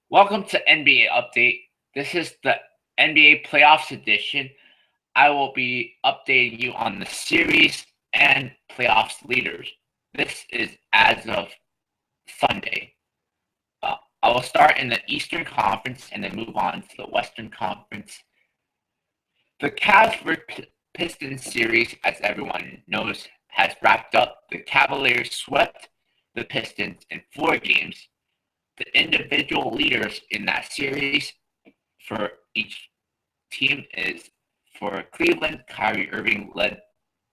Welcome to NBA Update. This is the NBA Playoffs edition. I will be updating you on the series and playoffs leaders. This is as of Sunday. I will start in the Eastern Conference and then move on to the Western Conference. The Cavs vs. Pistons series, as everyone knows, has wrapped up. The Cavaliers swept the Pistons in 4 games. The individual leaders in that series for each team is for Cleveland, Kyrie Irving led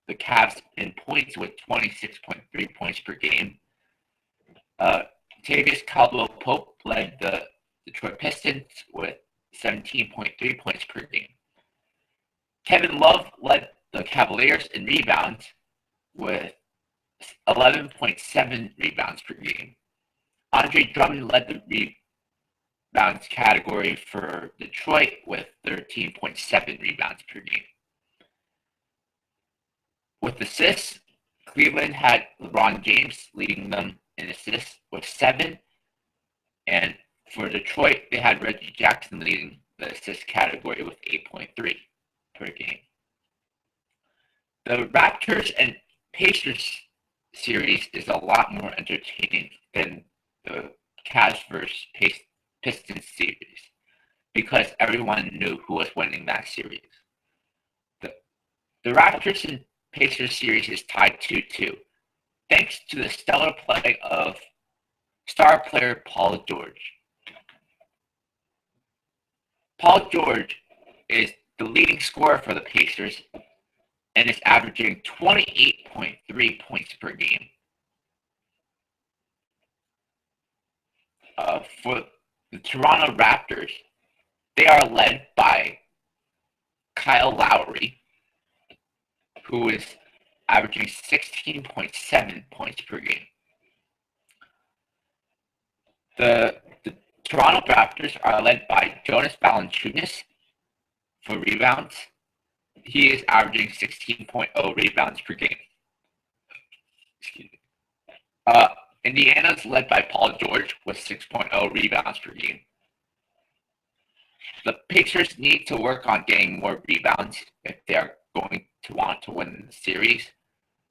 the Cavs in points with 26.3 points per game. Tavius Caldwell-Pope led the Detroit Pistons with 17.3 points per game. Kevin Love led the Cavaliers in rebounds with 11.7 rebounds per game. Andre Drummond led the rebounds category for Detroit with 13.7 rebounds per game. With assists, Cleveland had LeBron James leading them in assists with 7. And for Detroit, they had Reggie Jackson leading the assist category with 8.3 per game. The Raptors and Pacers series is a lot more entertaining than the Cavs vs. Pistons series because everyone knew who was winning that series. The Raptors and Pacers series is tied 2-2 thanks to the stellar play of star player Paul George. Paul George is the leading scorer for the Pacers and is averaging 28.3 points per game. For the Toronto Raptors, they are led by Kyle Lowry, who is averaging 16.7 points per game. The Toronto Raptors are led by Jonas Valanciunas for rebounds. He is averaging 16.0 rebounds per game. Excuse me. Indiana's led by Paul George with 6.0 rebounds per game. The Pacers need to work on getting more rebounds if they're going to want to win the series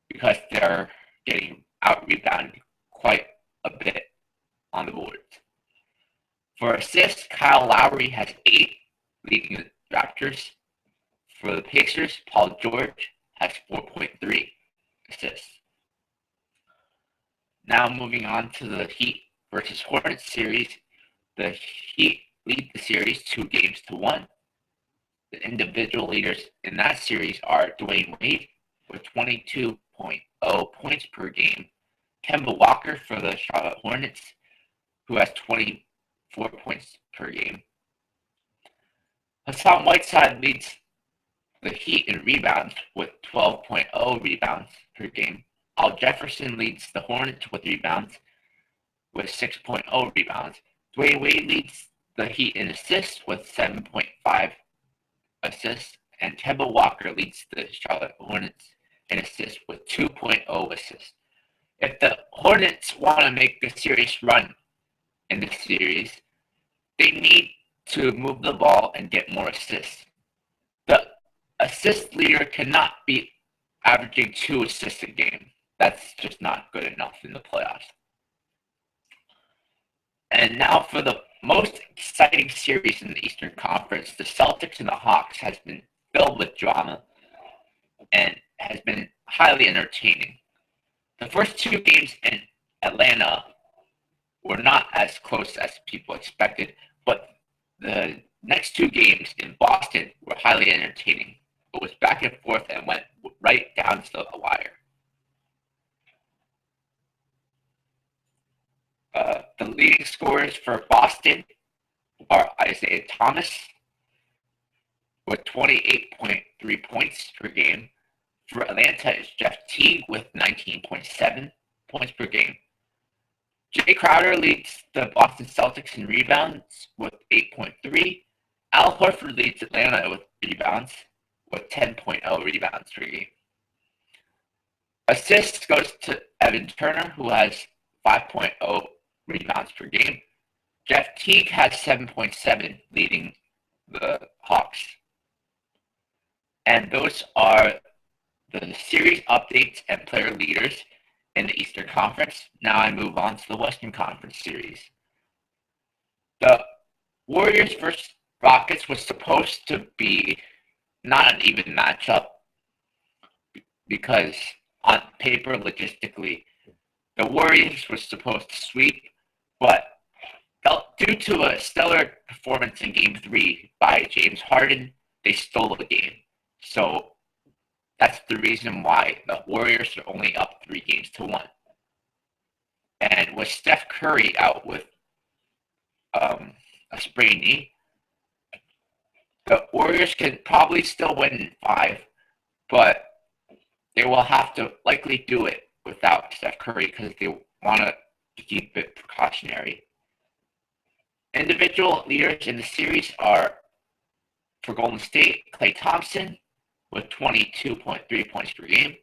because they're getting out-rebounded quite a bit on the boards. For assists, Kyle Lowry has 8, leading the Raptors. For the Pacers, Paul George has 4.3 assists. Now moving on to the Heat versus Hornets series. The Heat lead the series 2-1. The individual leaders in that series are Dwayne Wade with 22.0 points per game. Kemba Walker for the Charlotte Hornets, who has 24 points per game. Hassan Whiteside leads the Heat in rebounds with 12.0 rebounds per game. Al Jefferson leads the Hornets with rebounds with 6.0 rebounds. Dwayne Wade leads the Heat in assists with 7.5 assists. And Kemba Walker leads the Charlotte Hornets in assists with 2.0 assists. If the Hornets want to make a serious run in the series, they need to move the ball and get more assists. The assist leader cannot be averaging 2 assists a game. That's just not good enough in the playoffs. And now for the most exciting series in the Eastern Conference, the Celtics and the Hawks has been filled with drama and has been highly entertaining. The first 2 games in Atlanta were not as close as people expected, but the next 2 games in Boston were highly entertaining. It was back and forth and went right down to the wire. The leading scorers for Boston are Isaiah Thomas with 28.3 points per game. For Atlanta is Jeff Teague with 19.7 points per game. Jay Crowder leads the Boston Celtics in rebounds with 8.3. Al Horford leads Atlanta with rebounds with 10.0 rebounds per game. Assists goes to Evan Turner, who has 5.0 rebounds per game. Jeff Teague has 7.7, leading the Hawks. And those are the series updates and player leaders in the Eastern Conference. Now I move on to the Western Conference series. The Warriors versus Rockets was supposed to be not an even matchup because on paper, logistically, the Warriors were supposed to sweep, but due to a stellar performance in Game 3 by James Harden, they stole the game. So that's the reason why the Warriors are only up 3-1. And with Steph Curry out with a sprained knee, the Warriors can probably still win in 5, but they will have to likely do it without Steph Curry because they want to keep it precautionary. Individual leaders in the series are, for Golden State, Klay Thompson with 22.3 points per game,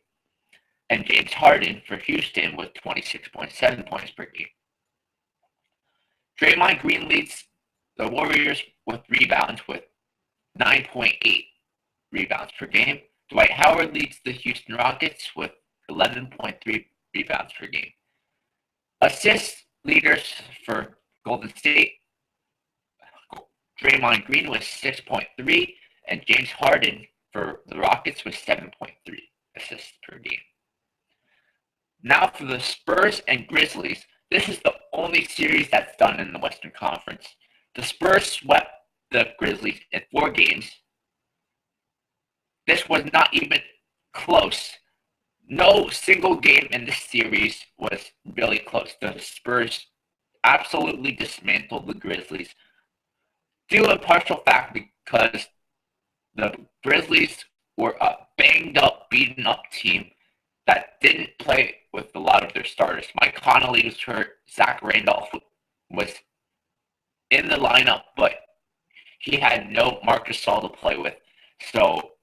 and James Harden for Houston with 26.7 points per game. Draymond Green leads the Warriors with rebounds with 9.8 rebounds per game. Dwight Howard leads the Houston Rockets with 11.3 rebounds per game. Assist leaders for Golden State, Draymond Green was 6.3, and James Harden for the Rockets was 7.3 assists per game. Now for the Spurs and Grizzlies, this is the only series that's done in the Western Conference. The Spurs swept the Grizzlies in 4 games. This was not even close. No single game in this series was really close. The Spurs absolutely dismantled the Grizzlies. Due in partial fact because the Grizzlies were a banged up, beaten up team that didn't play with a lot of their starters. Mike Conley was hurt. Zach Randolph was in the lineup, but he had no Marc Gasol to play with. So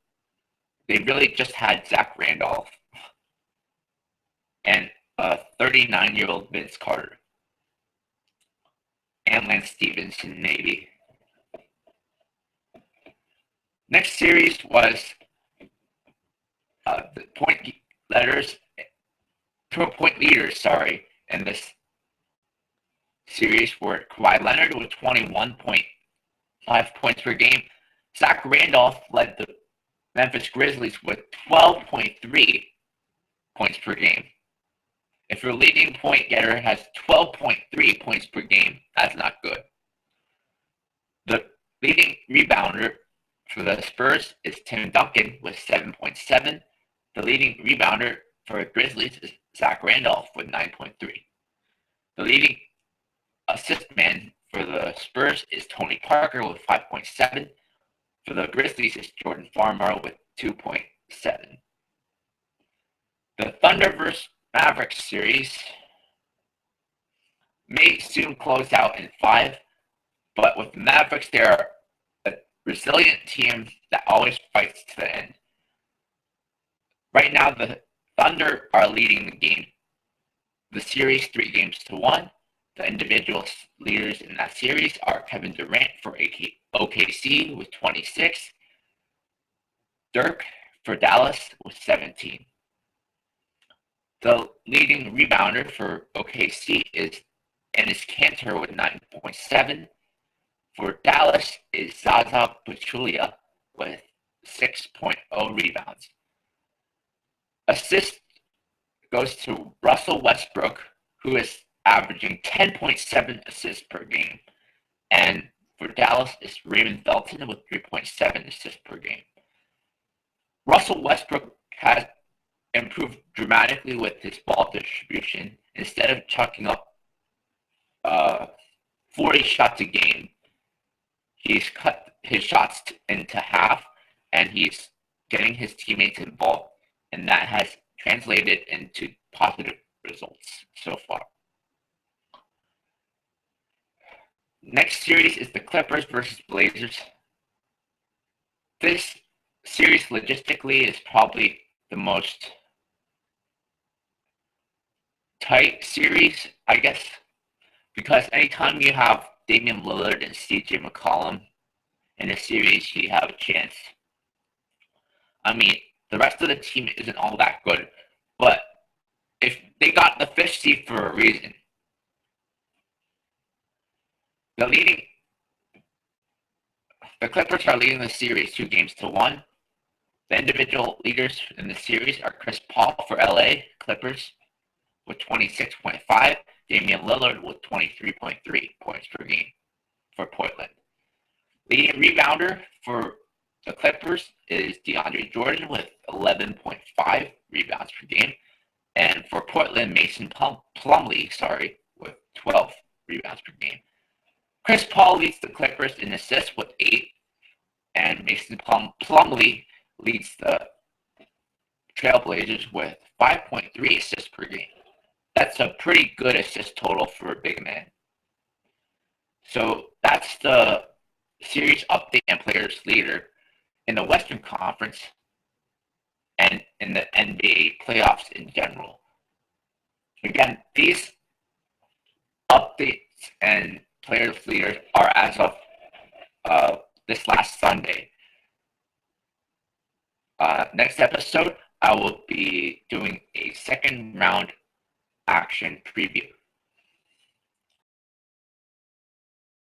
they really just had Zach Randolph and a 39-year-old Vince Carter and Lance Stevenson, maybe. Next series was the point leaders, in this series were Kawhi Leonard with 21.5 points per game. Zach Randolph led the Memphis Grizzlies with 12.3 points per game. If your leading point getter has 12.3 points per game, that's not good. The leading rebounder for the Spurs is Tim Duncan with 7.7. The leading rebounder for the Grizzlies is Zach Randolph with 9.3. The leading assist man for the Spurs is Tony Parker with 5.7. For the Grizzlies is Jordan Farmar with 2.7. The Thunder vs. Mavericks series may soon close out in 5, but with the Mavericks, they are a resilient team that always fights to the end. Right now, the Thunder are leading the series 3-1. The individual leaders in that series are Kevin Durant for OKC with 26, Dirk for Dallas with 17. The leading rebounder for OKC is Enes Kanter with 9.7. For Dallas is Zaza Pachulia with 6.0 rebounds. Assist goes to Russell Westbrook, who is averaging 10.7 assists per game. And for Dallas is Raymond Felton with 3.7 assists per game. Russell Westbrook has improved dramatically with his ball distribution. Instead of chucking up 40 shots a game, he's cut his shots into half, and he's getting his teammates involved, and that has translated into positive results so far. Next series is the Clippers versus Blazers. This series logistically is probably the most tight series, I guess, because anytime you have Damian Lillard and CJ McCollum in a series, you have a chance. I mean, the rest of the team isn't all that good, but if they got the 5th seed for a reason, the Clippers are leading the series 2-1. The individual leaders in the series are Chris Paul for LA Clippers with 26.5, Damian Lillard with 23.3 points per game for Portland. Leading rebounder for the Clippers is DeAndre Jordan with 11.5 rebounds per game. And for Portland, Mason Plumlee, with 12 rebounds per game. Chris Paul leads the Clippers in assists with 8, and Mason Plumlee leads the Trailblazers with 5.3 assists per game. That's a pretty good assist total for a big man. So that's the series update and players leader in the Western Conference and in the NBA playoffs in general. Again, these updates and players leaders are as of this last Sunday. Next episode, I will be doing a second round action preview.